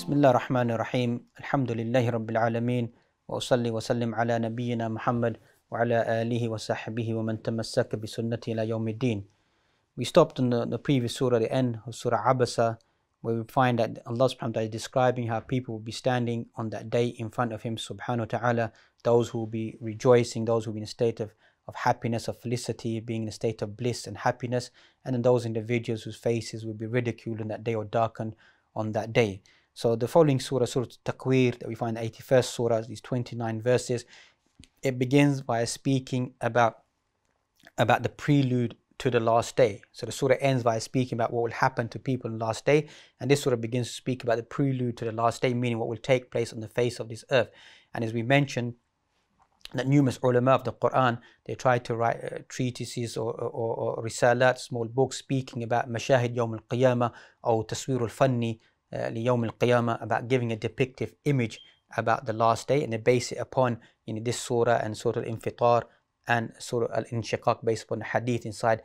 بسم الله الرحمن الرحيم الحمد لله رب العالمين وأصلي وسلم على نبينا محمد وعلى آله وصحبه ومن تمسك بسنته إلى يوم الدين. We stopped in the previous surah, the end of Surah Abasa, where we find that Allah subhanahu wa ta'ala is describing how people will be standing on that day in front of Him subhanahu wa ta'ala, those who will be rejoicing, those who will be in a state of happiness, of felicity, being in a state of bliss and happiness, and then those individuals whose faces will be ridiculed on that day or darkened on that day. So the following surah, Surah Takwir, that we find the 81st surah, these 29 verses, it begins by speaking about the prelude to the last day. So the surah ends by speaking about what will happen to people on the last day, and this surah begins to speak about the prelude to the last day, meaning what will take place on the face of this earth. And as we mentioned, that numerous ulama of the Quran, they try to write treatises or risalat, small books, speaking about mashahid yawm al-qiyamah or taswir al-fanni li yawm al-qiyamah, about giving a depictive image about the last day, and they base it upon this surah and Surah al-Infitar and Surah al-Inshiqaq, based upon the hadith inside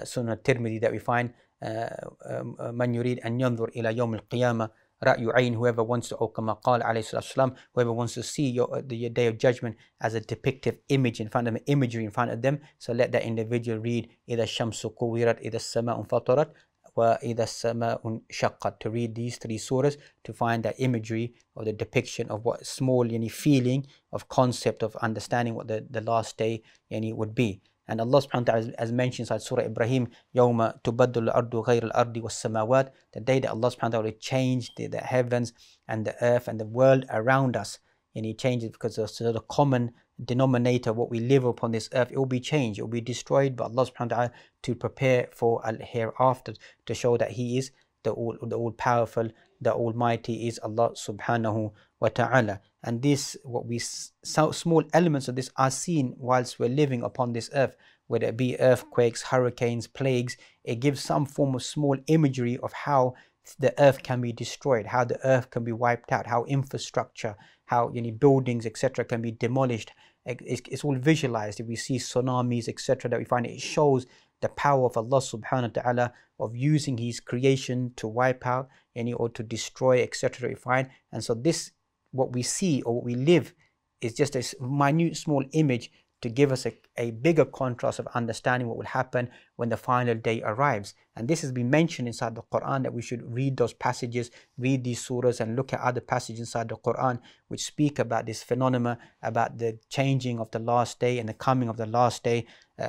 Sunnah al-Tirmidhi that we find man yurid an yanzur ila yawm al-qiyamah ra'yu ayn, whoever wants to, or kama qala alayhi salatu wasalam, whoever wants to see the day of judgment as a depictive image in front of them, imagery in front of them, so let that individual read idha shamsu kuwirat, idha sama'un fatarat, wa idha sama'un shaqqat, to read these three surahs to find that imagery or the depiction of what small feeling of concept of understanding what the last day would be. And Allah subhanahu wa ta'ala, as mentioned inside Surah Ibrahim, يَوْمَ تُبَدُّ الْأَرْضُ غَيْرَ الْأَرْضِ وَالسَّمَاوَاتِ, the day that Allah subhanahu wa ta'ala will change the heavens and the earth and the world around us. And He changes because of the common denominator of what we live upon this earth. It will be changed, it will be destroyed by Allah subhanahu wa ta'ala to prepare for al hereafter, to show that He is the all-powerful, the Almighty is Allah subhanahu wa ta'ala. And this, what we small elements of this are seen whilst we're living upon this earth, whether it be earthquakes, hurricanes, plagues. It gives some form of small imagery of how the earth can be destroyed, how the earth can be wiped out, how infrastructure, how buildings, etc., can be demolished. It's all visualized. If we see tsunamis, etc., that we find, it shows the power of Allah subhanahu wa ta'ala of using His creation to wipe out or to destroy, etc., we find. And so this, what we see or what we live, is just a minute small image to give us a bigger contrast of understanding what will happen when the final day arrives. And this has been mentioned inside the Quran, that we should read those passages, read these surahs, and look at other passages inside the Quran which speak about this phenomena, about the changing of the last day and the coming of the last day.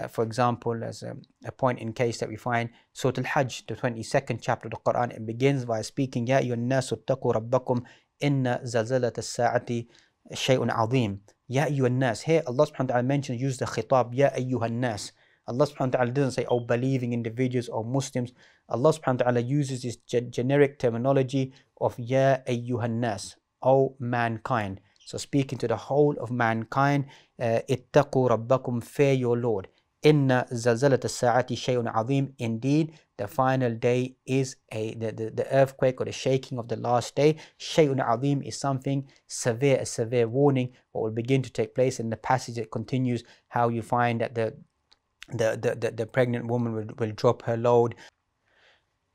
For example, as a point in case that we find Surah Al-Hajj, the 22nd chapter of the Quran, it begins by speaking, Ya ayyuhan nasu ttaqu rabbakum inna zalzalat as-sa'ati shay'un azim. Ya ayyuhan nas. Here Allah subhanahu wa ta'ala mentions, use the khitab, Ya ayyuhan nas. Allah subhanahu wa ta'ala doesn't say, oh believing individuals or Muslims. Allah subhanahu wa ta'ala uses this generic terminology of Ya ayyuhan nas, O mankind. So speaking to the whole of mankind, ittaqu rabbakum, fear your Lord. Inna zalzalat as-sa'ati shay'un azim. Indeed, the final day is the earthquake or the shaking of the last day. Shay'un azim is something severe, a severe warning, what will begin to take place. In the passage it continues how you find that the pregnant woman will drop her load.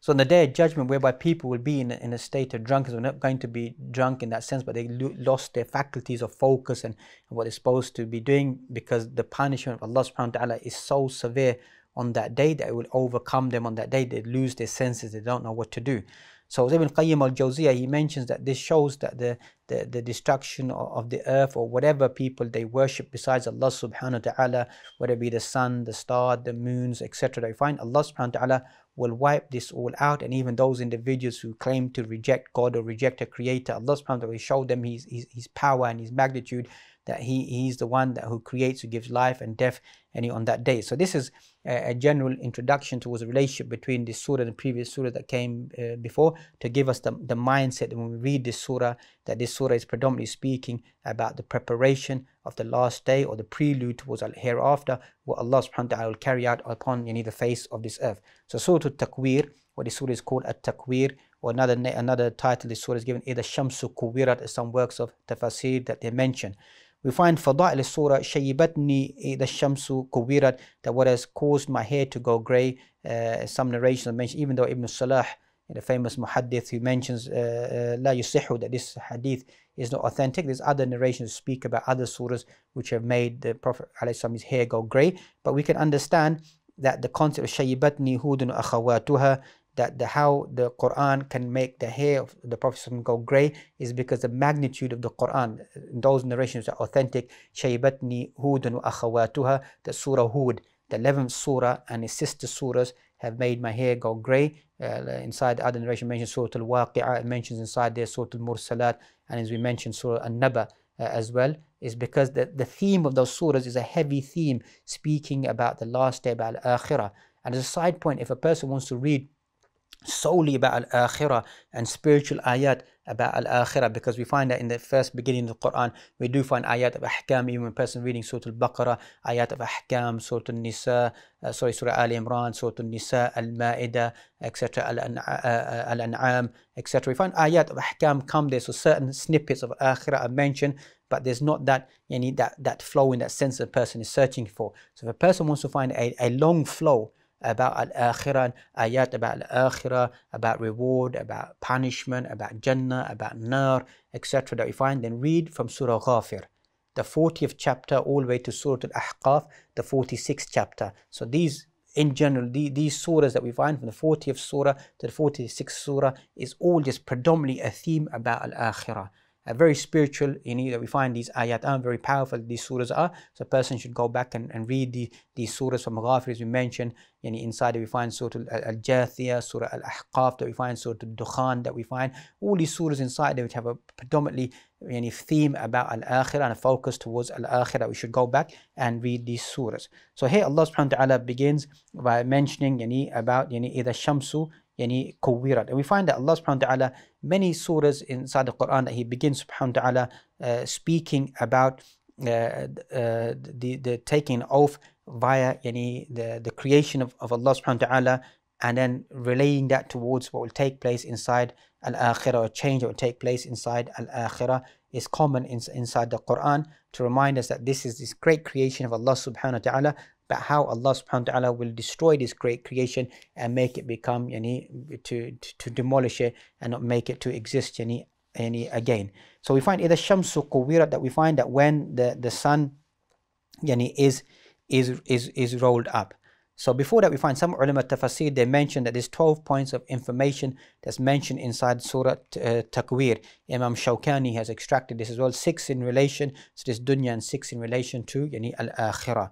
So on the day of judgment, whereby people will be in a state of drunkenness, they're not going to be drunk in that sense, but they lost their faculties of focus and what they're supposed to be doing, because the punishment of Allah subhanahu wa ta'ala is so severe on that day that it will overcome them on that day. They lose their senses, they don't know what to do. So Ibn Qayyim al-Jawziyah, he mentions that this shows that the destruction of the earth, or whatever people they worship besides Allah subhanahu wa ta'ala, whether it be the sun, the star, the moons, etc., they find Allah subhanahu wa ta'ala will wipe this all out. And even those individuals who claim to reject God or reject a creator, Allah subhanahu wa ta'ala will show them his power and His magnitude, that He's the one who creates, who gives life and death on that day. So this is a general introduction towards the relationship between this surah and the previous surah that came before, to give us the mindset that when we read this surah, that this surah is predominantly speaking about the preparation of the last day, or the prelude towards al hereafter, what Allah subhanahu wa ta'ala will carry out upon the face of this earth. So Surah Al-Takwir, what this surah is called At-Takwir, or another title this surah is given, Idha Shamsu Kuwirat, some works of tafsir that they mention. We find Fada'il Surah, Shayyibatni Idha Shamsu Kuwirat, that what has caused my hair to go grey. Some narrations mention, even though Ibn Salah the famous muhaddith who mentions لا يصح, that this hadith is not authentic. There's other narrations speak about other surahs which have made the Prophet ﷺ's hair go grey. But we can understand that the concept of شَيِّبَتْنِي هُودٌ أَخَوَاتُهَا, that how the Quran can make the hair of the Prophet go grey is because the magnitude of the Quran. Those narrations are authentic. شَيِّبَتْنِي هُودٌ وَأَخَوَاتُهَا, the Surah Hud, the 11th surah and its sister surahs have made my hair go grey. Inside the other narration mentions Surah Al-Waqi'ah, it mentions inside there Surah Al-Mursalat, and as we mentioned Surah An-Naba as well, is because the theme of those surahs is a heavy theme speaking about the last day, about Al-Akhirah. And as a side point, if a person wants to read solely about Al-Akhirah and spiritual ayat about Al-Akhirah, because we find that in the first beginning of the Quran, we do find ayat of ahkam, even when a person reading Surah Al-Baqarah, ayat of ahkam, Surah Al-Nisa, Surah Al Imran, Surah Al-Nisa, Al-Ma'idah, etc., Al-An'am, etc. We find ayat of ahkam come there, so certain snippets of Akhirah are mentioned, but there's not that, that flow in that sense the person is searching for. So if a person wants to find a long flow about Al-Akhirah, ayat about Al-Akhirah, about reward, about punishment, about Jannah, about Nar, etc., that we find, then read from Surah Ghafir, the 40th chapter, all the way to Surah Al-Ahqaf, the 46th chapter. So these, in general, these surahs that we find from the 40th surah to the 46th surah is all just predominantly a theme about Al-Akhirah. A very spiritual, that we find these ayat are very powerful, these surahs are. So a person should go back and read these surahs from Ghafir, as we mentioned. Inside we find Surah Al-Jathiyah, Surah Al-Ahqaf, that we find Surah Al-Dukhan, that we find all these surahs inside there which have a predominantly theme about Al-Akhirah and a focus towards Al-Akhirah. We should go back and read these surahs. So here Allah subhanahu wa ta'ala begins by mentioning about إِذَا الشَّمْسُ كُوِّرَتْ. And we find that Allah subhanahu wa ta'ala, many surahs inside the Quran, that He begins subhanahu wa ta'ala speaking about the taking oath via the creation of Allah subhanahu wa ta'ala, and then relaying that towards what will take place inside Al-Akhirah, or change that will take place inside Al-Akhirah, is common inside the Quran to remind us that this is this great creation of Allah subhanahu wa ta'ala, but how Allah subhanahu wa ta'ala will destroy this great creation and make it become to demolish it and not make it to exist again. So we find إِذَا الشَّمْسُ كُوِّرَتْ, that we find that when the sun is rolled up. So before that, we find some ulama tafasir, they mention that there's 12 points of information that's mentioned inside Surah Takwir. Imam Shawkani has extracted this as well, 6 in relation to this dunya and 6 in relation to Al-Akhirah.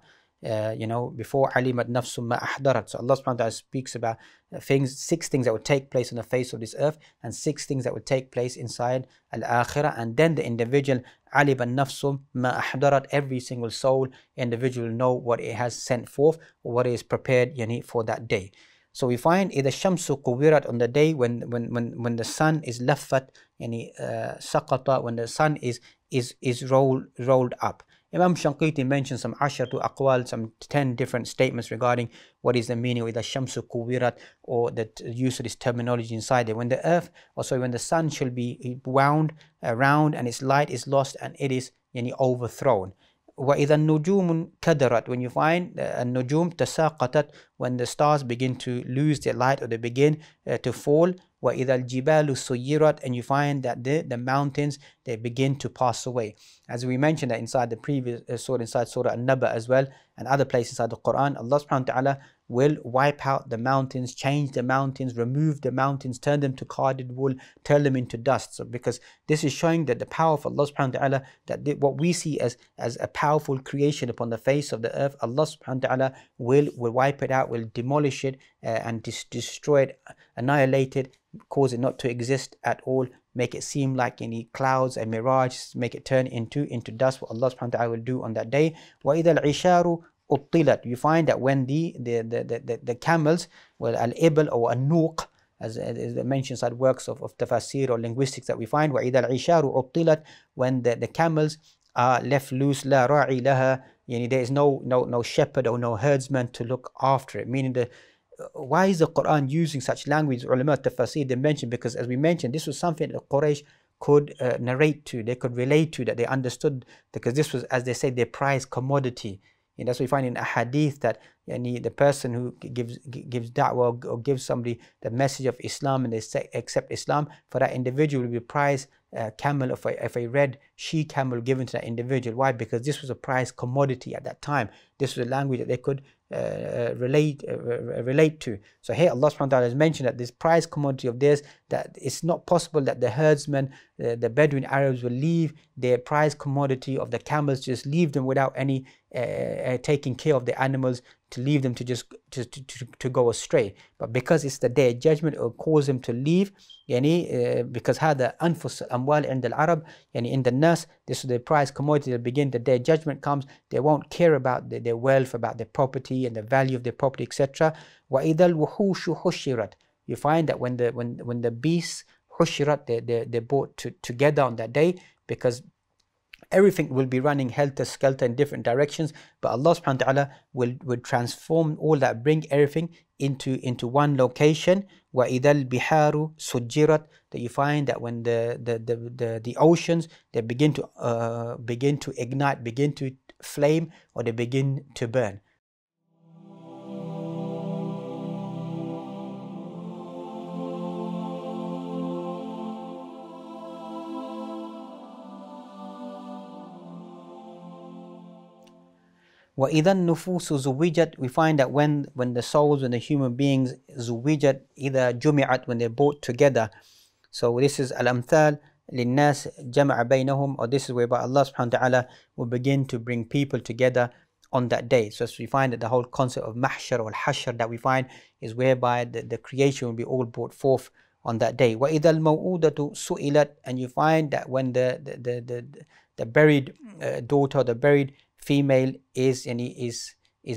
Before alimat nafsum ma ahdarat. So Allah subhanahu wa ta'ala speaks about 6 things that would take place on the face of this earth, and 6 things that would take place inside Al-Akhirah. And then the individual alimat nafsum ma ahdarat, every single soul, individual know what it has sent forth, or what is prepared for that day. So we find إِذَا الشَّمْسُ كُوِّرَتْ, on the day when the sun is laffat, saqata, when the sun is rolled up. Imam Shanqiti mentioned some asharatu aqwal, some 10 different statements regarding what is the meaning of the shamsu kuwirat, or the use of this terminology inside there. When the sun shall be wound around and its light is lost and it is overthrown. وَإِذَا النُّجُومُ كَدَرَتْ, when you find النُّجُوم تَسَاقَطَتْ, when the stars begin to lose their light or they begin to fall. وَإِذَا الْجِبَالُ سُيِّرَتْ, and you find that the mountains, they begin to pass away. As we mentioned that inside the previous surah, inside Surah An-Naba as well, and other places inside the Quran, Allah subhanahu wa ta'ala will wipe out the mountains, change the mountains, remove the mountains, turn them to carded wool, turn them into dust. So because this is showing that the power of Allah subhanahu wa ta'ala, that what we see as a powerful creation upon the face of the earth, Allah subhanahu wa ta'ala will wipe it out, will demolish it and destroy it, annihilate it, cause it not to exist at all, make it seem like any clouds and mirage, make it turn into dust. What Allah subhanahu wa ta'ala will do on that day. وَإِذَا الْعِشَارُ أُطِّلَتْ, you find that when the camels, well, al-ibl or an-nuq, as mentioned inside works of tafasir or linguistics that we find, وَإِذَا الْعِشَارُ أُطِّلَتْ, when the camels are left loose, لَا رَاعِي لَهَا, there is no shepherd or no herdsman to look after it. Meaning why is the Quran using such language? Ulama tafasir, they mentioned, because as we mentioned, this was something that Quraysh could narrate to, they could relate to, that they understood, because this was, as they say, their prized commodity. And that's what we find in a hadith that the person who gives da'wah or gives somebody the message of Islam and they accept Islam, for that individual will be prized camel of a red she camel given to that individual. Why? Because this was a prized commodity at that time. This was a language that they could relate to. So here Allah subhanahu wa ta'ala has mentioned that this prized commodity of theirs, that it's not possible that the herdsmen, the Bedouin Arabs, will leave their prized commodity of the camels, just leave them without any taking care of the animals, to leave them to just to go astray. But because it's the day of judgment, it will cause them to leave. Because هذا أنفس الأموال عند العرب, in the nas, this is the prize commodity that begin the day of judgment comes. They won't care about their wealth, about their property and the value of their property, etc. وَإِذَا الْوُحُوشُ حُشِّرَتْ. You find that when the beasts hushirat, they're brought together on that day, because everything will be running helter-skelter in different directions, but Allah subhanahu wa ta'ala will transform all that, bring everything into one location. وَإِذَا الْبِحَارُ سُجِّرَتْ. That you find that when the oceans, they begin to ignite, begin to flame, or they begin to burn. وَإِذَا النُّفُوسُ زُوِّجَتْ. We find that when the souls and the human beings زُوِّجَتْ, إِذَا جُمِعَتْ, when they're brought together. So this is al-amthal لِلنَّاسِ جَمَعَ بَيْنَهُم, or this is whereby Allah subhanahu wa ta'ala will begin to bring people together on that day. So as we find that the whole concept of mahshar or hashr that we find is whereby the creation will be all brought forth on that day. وَإِذَا الْمَوْءُودَةُ سُئِلَتْ. And you find that when the buried daughter, the buried female is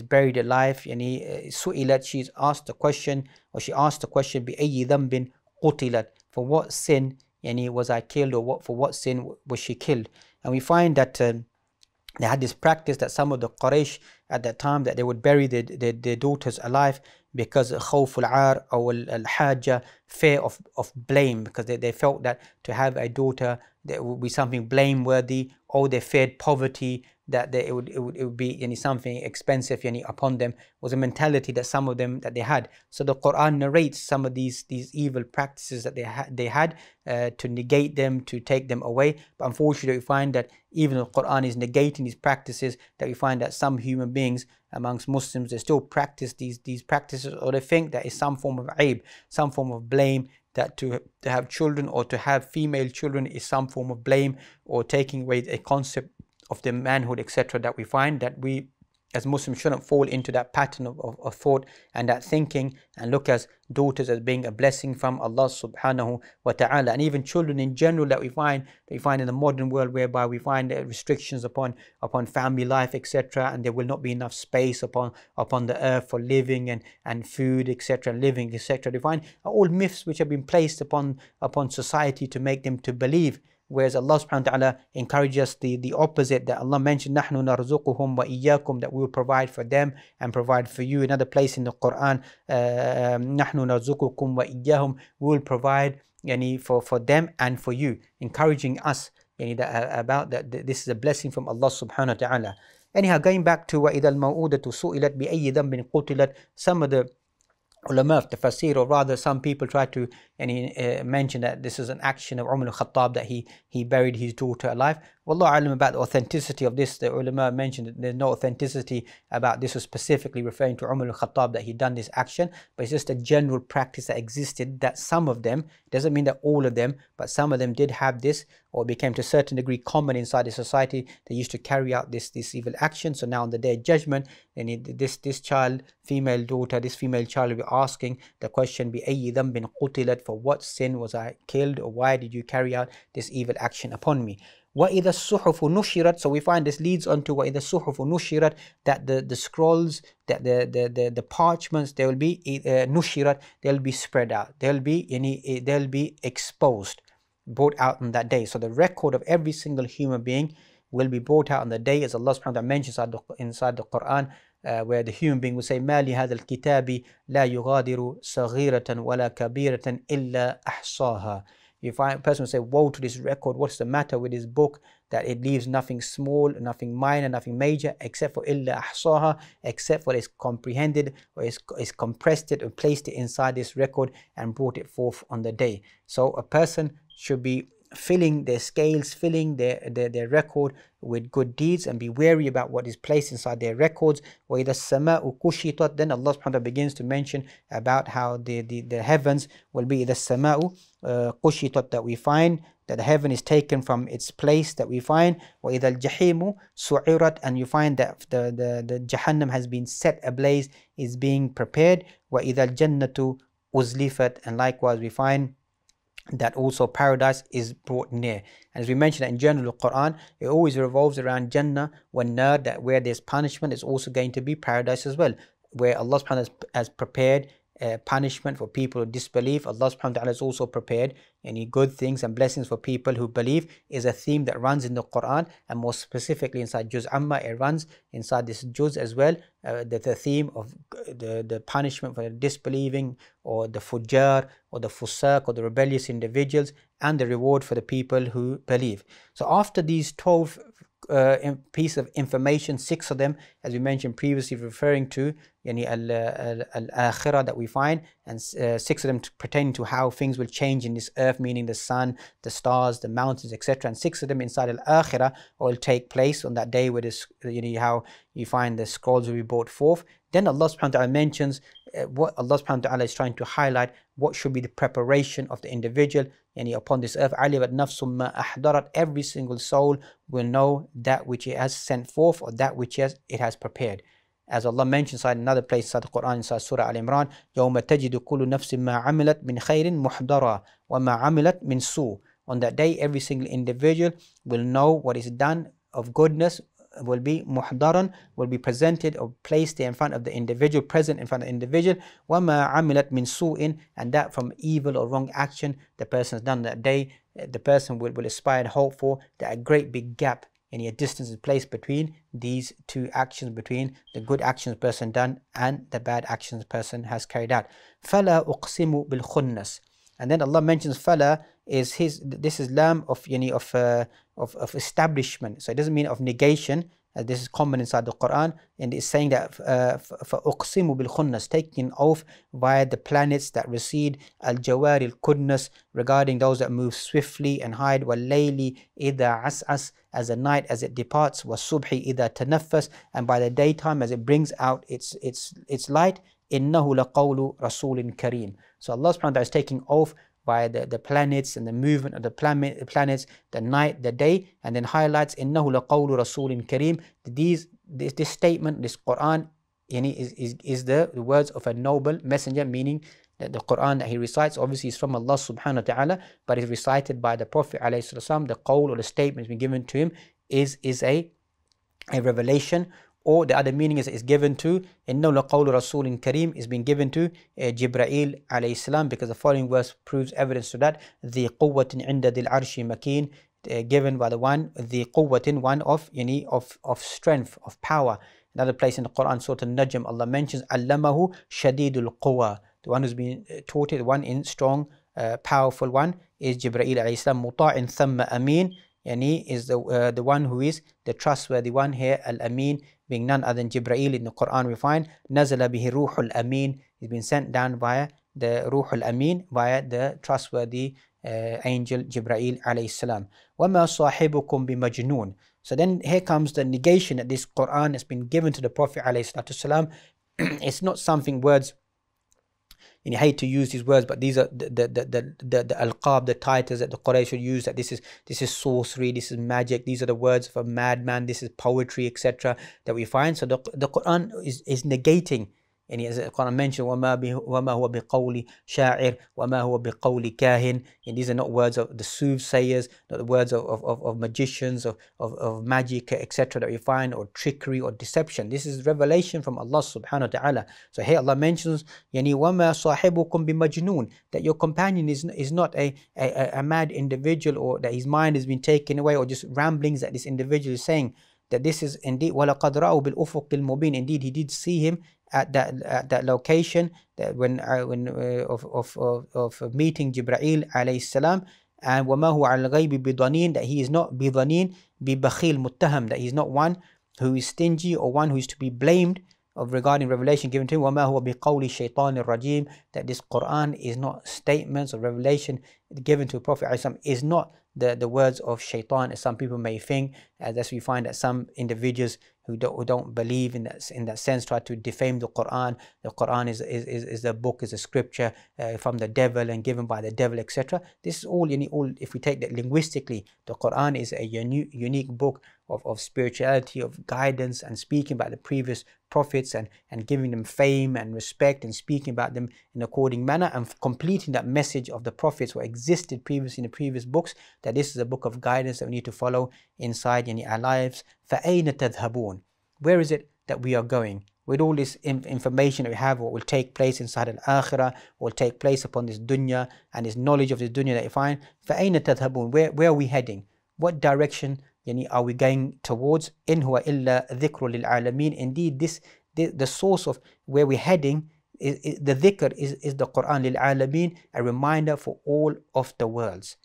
buried alive, su'ilat, she's asked the question, or she asked the question, بِأَيِّ ذَنْبٍ قُتِلَتْ. For what sin was I killed, or for what sin was she killed? And we find that they had this practice that some of the Quraysh at that time, that they would bury their daughters alive, because khawf al-ar or al-hajja, fear of blame, because they felt that to have a daughter, there would be something blameworthy, or they feared poverty, that it would be something expensive upon them, was a mentality that some of them that they had. So the Quran narrates some of these evil practices that they had to negate them, to take them away. But unfortunately, we find that even the Quran is negating these practices, that we find that some human beings amongst Muslims, they still practice these practices, or they think that is some form of aib, some form of blame, that to have children or to have female children is some form of blame, or taking away a concept of the manhood, etc. That we find that we as Muslims shouldn't fall into that pattern of thought and that thinking, and look as daughters as being a blessing from Allah subhanahu wa ta'ala. And even children in general that we find in the modern world, whereby we find restrictions upon family life, etc., and there will not be enough space upon the earth for living and food, etc., living, etc. We find are all myths which have been placed upon society to make them to believe. Whereas Allah subhanahu wa ta'ala encourages the opposite, that Allah mentioned, نَحْنُ نَرْزُقُهُمْ وَإِيَّاكُمْ, that we will provide for them and provide for you. Another place in the Quran, نَحْنُ نَرْزُقُكُمْ وَإِيَّاهُمْ, we will provide for them and for you, encouraging us about that this is a blessing from Allah subhanahu wa ta'ala. Anyhow, going back to وَإِذَا الْمَوْءُودَةُ سُئِلَتْ بِأَيِّ ذَنْبٍ قُتِلَتْ, some of the ulama of tafsir, or rather some people try to mention that this is an action of Umar al-Khattab, that he buried his daughter alive. Wallahu alam about the authenticity of this. The ulama mentioned that there's no authenticity about this was specifically referring to Umar al-Khattab, that he done this action, but it's just a general practice that existed, that some of them, doesn't mean that all of them, but some of them did have this, or became to a certain degree common inside the society. They used to carry out this evil action. So now on the day of judgment, this child, female daughter, this female child will be asking the question, بِأَيِّ ذَنْبٍ قُتِلَتْ, for what sin was I killed, or why did you carry out this evil action upon me? وَإِذَا الصُّحُفُ نُشِرَتْ. So we find this leads on to وَإِذَا الصُّحُفُ نُشِرَتْ, that the scrolls, that the parchments, they will be نُشِرَتْ, they'll be spread out, they'll be exposed, brought out on that day. So the record of every single human being will be brought out on the day, as Allah subhanahu wa ta'ala mentions inside the Quran, where the human being will say, مَا لِهَذَا الْكِتَابِ لَا يُغَادِرُ صَغِيرَةً وَلَا كَبِيرَةً إِلَّا أَحْصَاهَا. You find a person will say, woe to this record, what's the matter with this book, that it leaves nothing small, nothing minor, nothing major, except for illa ahsaha, except for it's comprehended or is compressed it or placed it inside this record and brought it forth on the day. So a person should be filling their scales, filling their record with good deeds, and be wary about what is placed inside their records. وَإِذَا السَّمَاءُ كُشِطَتْ, then Allah subhanahu wa ta'ala begins to mention about how the heavens will be إِذَا السَّمَاءُ كُشِطَتْ, that we find that the heaven is taken from its place that we find. وَإِذَا الْجَحِيمُ سُعِرَتْ, and you find that the Jahannam has been set ablaze, is being prepared. وَإِذَا الْجَنَّةُ أُزْلِفَتْ, and likewise we find that also paradise is brought near. And as we mentioned in general, the Quran, it always revolves around Jannah, when nar, that where there's punishment is also going to be paradise as well, where Allah subhanahu wa ta'ala has prepared punishment for people who disbelieve. Allah subhanahu wa ta'ala has also prepared any good things and blessings for people who believe, is a theme that runs in the Quran, and more specifically inside Juz Amma, it runs inside this Juz as well, the theme of the punishment for the disbelieving, or the fujjar, or the fusaq, or the rebellious individuals, and the reward for the people who believe. So after these 12 piece of information, 6 of them, as we mentioned previously, referring to al-akhirah that we find, and 6 of them pertaining to how things will change in this earth, meaning the sun, the stars, the mountains, etc. And 6 of them inside al-akhirah will take place on that day, where this, how you find the scrolls will be brought forth. Then Allah subhanahu wa ta'ala mentions what Allah subhanahu wa ta'ala is trying to highlight, what should be the preparation of the individual upon this earth. Alibat nafsum ma ahdarat, every single soul will know that which it has sent forth, or that which it has prepared. As Allah mentions in another place inside the Quran, inside Surah Al-Imran, يَوْمَ تَجِدُ كُلُّ نَفْسٍ مَا عَمِلَتْ مِنْ خَيْرٍ مُحْضَرًا وَمَا عَمِلَتْ مِنْ سُوءٍ. On that day, every single individual will know what is done of goodness, will be muhdaran, will be presented or placed there in front of the individual, present in front of the individual. وَمَا عَمِلَتْ مِنْ سُوءٍ, and that from evil or wrong action the person has done that day, the person will aspire and hope for that a great big gap, a distance is placed between these 2 actions, between the good actions the person done and the bad actions the person has carried out. فَلَا أُقْسِمُ بِالْخُنَّسِ, and then Allah mentions fala is this is lam of establishment, so it doesn't mean of negation. This is common inside the Quran, and it's saying that فَأُقْسِمُ بِالْخُنَّسِ, taking oath via the planets that recede, al-jawari al-kudnas, regarding those that move swiftly and hide, وَاللَّيْلِ إِذَا عَسْعَسْ, as the night as it departs, وَالصُّبْحِ إِذَا تَنَفَّسْ, and by the daytime as it brings out its light, إِنَّهُ لَقَوْلُ رَسُولٍ كَرِيمٍ. So Allah subhanahu wa ta'ala is taking oath by the planets and the movement of the planets, the night, the day, and then highlights إِنَّهُ لَقَوْلُ رَسُولٍ كَرِيمٍ. This statement, this Quran, is the words of a noble messenger, meaning that the Quran that he recites obviously is from Allah subhanahu wa ta'ala, but is recited by the Prophet alayhi salam. The qawl or the statement has been given to him is a revelation. Or the other meaning is given to إِنَّهُ لَقَوْلُ رَسُولٍ كَرِيمٍ, is being given to Jibreel alayhi salam, because the following verse proves evidence to that. ذِي قُوَّةٍ عِنْدَ ذِي الْعَرْشِ مَكِينٍ, given by the one, ذِي قُوَّةٍ, one of strength, of power. Another place in the Quran, Surah An-Najm, Allah mentions عَلَّمَهُ شَدِيدُ الْقُوَى, the one who's been taught it, the one in strong, powerful one, is Jibreel alayhi salam. مُطَاعٍ ثَمَّ أَمِينٍ, is the one who is the trustworthy one here, Al-Amin, being none other than Jibreel. In the Quran we find نَزَلَ بِهِ رُوحُ الْأَمِينَ, he's been sent down via the Ruh al-Amin, via the trustworthy angel Jibreel alayhi salam. وَمَا صَاحِبُكُمْ بِمَجْنُونَ. So then here comes the negation that this Quran has been given to the Prophet alayhi salam. It's not something words, and you hate to use these words, but these are the alqab, the titles that the Quraysh would use, that this is sorcery, this is magic, these are the words of a madman, this is poetry, etc. that we find. So the Quran is negating, and as the Quran mentioned, وَمَا هُوَ بِقَوْلِ شَاعِرٍ وَمَا هُوَ بِقَوْلِ كَاهِنٍ, and these are not words of the soothsayers, not the words of magicians, of magic, etc. that we find, or trickery or deception. This is revelation from Allah subhanahu wa ta'ala. So here Allah mentions وَمَا صَاحِبُكُمْ بِمَجْنُونَ, that your companion is not a mad individual, or that his mind has been taken away, or just ramblings that this individual is saying. That this is indeed وَلَقَدْ رَأَوْا بِالْأُفُقِ الْمُبِينِ, indeed he did see him at that location, that when of meeting Jibreel alayhi salam, And وَمَا هُوَ عَلَى الْغَيْبِ بِضَنِينٍ, that he is not بِضَنِينٍ, بِبَخِيلٍ مُتَّهَمٍ, that he is not one who is stingy or one who is to be blamed of regarding revelation given to him. وَمَا هُوَ بِقَوْلِ الشَّيْطَانِ الرَّجِيمِ, that this Quran is not statements or revelation given to Prophet ﷺ, is not the words of shaitan, as some people may think, as we find that some individuals who don't believe in that sense try to defame the Quran. The Quran is a book, is a scripture from the devil and given by the devil, etc. This is all, if we take that linguistically, the Quran is a unique book of spirituality, of guidance, and speaking about the previous prophets and giving them fame and respect and speaking about them in according manner and completing that message of the prophets what existed previously in the previous books, that this is a book of guidance that we need to follow inside our lives. فَأَيْنَ تَذْهَبُونَ, where is it that we are going? With all this information that we have, what will take place inside al-akhirah, what will take place upon this dunya, and this knowledge of this dunya that you find, فَأَيْنَ تَذْهَبُونَ, where are we heading? What direction are we going towards? إِنْ هُوَ إِلَّا ذِكْرٌ لِلْعَالَمِينَ, indeed the source of where we're heading, the dhikr is the Quran, لِلْعَالَمِينَ, a reminder for all of the worlds.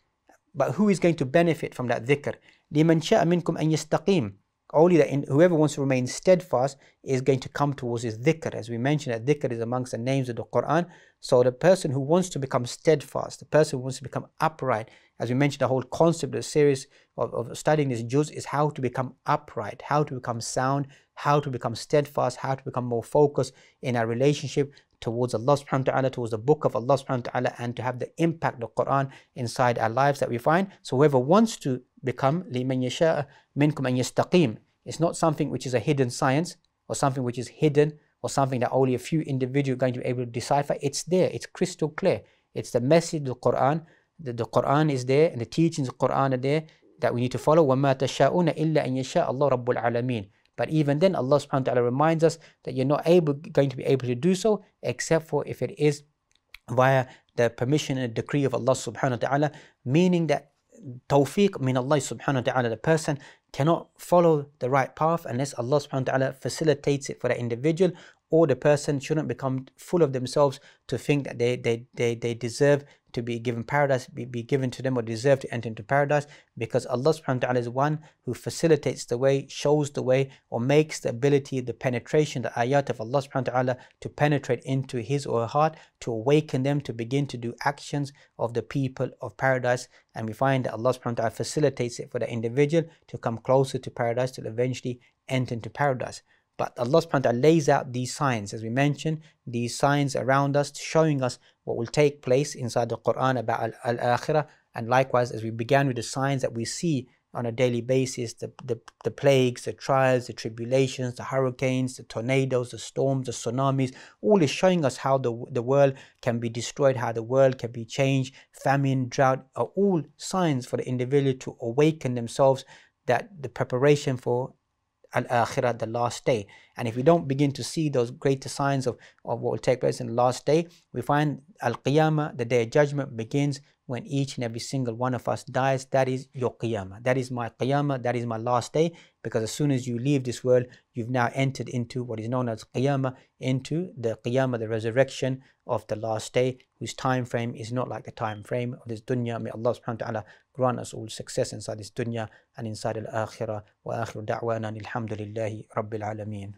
But who is going to benefit from that dhikr? لِمَنْ شَاءَ مِنْكُمْ أَنْ يَسْتَقِيمَ, only that whoever wants to remain steadfast is going to come towards his dhikr. As we mentioned, that dhikr is amongst the names of the Quran. So the person who wants to become steadfast, the person who wants to become upright, as we mentioned, the whole concept of the series of studying this juz is how to become upright, how to become sound, how to become steadfast, how to become more focused in our relationship towards Allah subhanahu wa ta'ala, towards the book of Allah subhanahu wa ta'ala, and to have the impact of the Quran inside our lives that we find. So whoever wants to become لِمَنْ يَشَاءَ مِنْكُمْ أَنْ يَسْتَقِيمَ, it's not something which is a hidden science or something which is hidden or something that only a few individuals are going to be able to decipher. It's there, it's crystal clear. It's the message of the Quran. The Quran is there and the teachings of the Quran are there that we need to follow. وَمَا تَشَاءُونَ إِلَّا أَنْ يَشَاءَ اللَّهُ رَبُّ الْعَالَمِينَ. But even then, Allah subhanahu wa ta'ala reminds us that you're not going to be able to do so except for if it is via the permission and decree of Allah subhanahu wa ta'ala, meaning that tawfiq min Allah subhanahu wa ta'ala, the person cannot follow the right path unless Allah subhanahu wa ta'ala facilitates it for the individual, or the person shouldn't become full of themselves to think that they deserve to be given paradise, be given to them, or deserve to enter into paradise, because Allah subhanahu wa ta'ala is one who facilitates the way, shows the way, or makes the ability, the penetration, the ayat of Allah subhanahu wa ta'ala to penetrate into his or her heart, to awaken them to begin to do actions of the people of paradise. And we find that Allah subhanahu wa ta'ala facilitates it for the individual to come closer to paradise, to eventually enter into paradise. But Allah subhanahu wa ta'ala lays out these signs, as we mentioned, these signs around us, showing us what will take place inside the Quran about al-akhirah. And likewise, as we began with the signs that we see on a daily basis, the plagues, the trials, the tribulations, the hurricanes, the tornadoes, the storms, the tsunamis, all is showing us how the world can be destroyed, how the world can be changed. Famine, drought are all signs for the individual to awaken themselves, that the preparation for al-akhirah, the last day. And if we don't begin to see those greater signs of what will take place in the last day, we find al-qiyamah, the day of judgment, begins when each and every single one of us dies. That is your qiyamah. That is my qiyamah. That is my last day. Because as soon as you leave this world, you've now entered into what is known as qiyamah, into the qiyamah, the resurrection of the last day, whose time frame is not like the time frame of this dunya. May Allah subhanahu wa ta'ala grant us all success inside this dunya and inside al-akhirah. Wa akhiru da'wana alhamdulillahi rabbil alameen.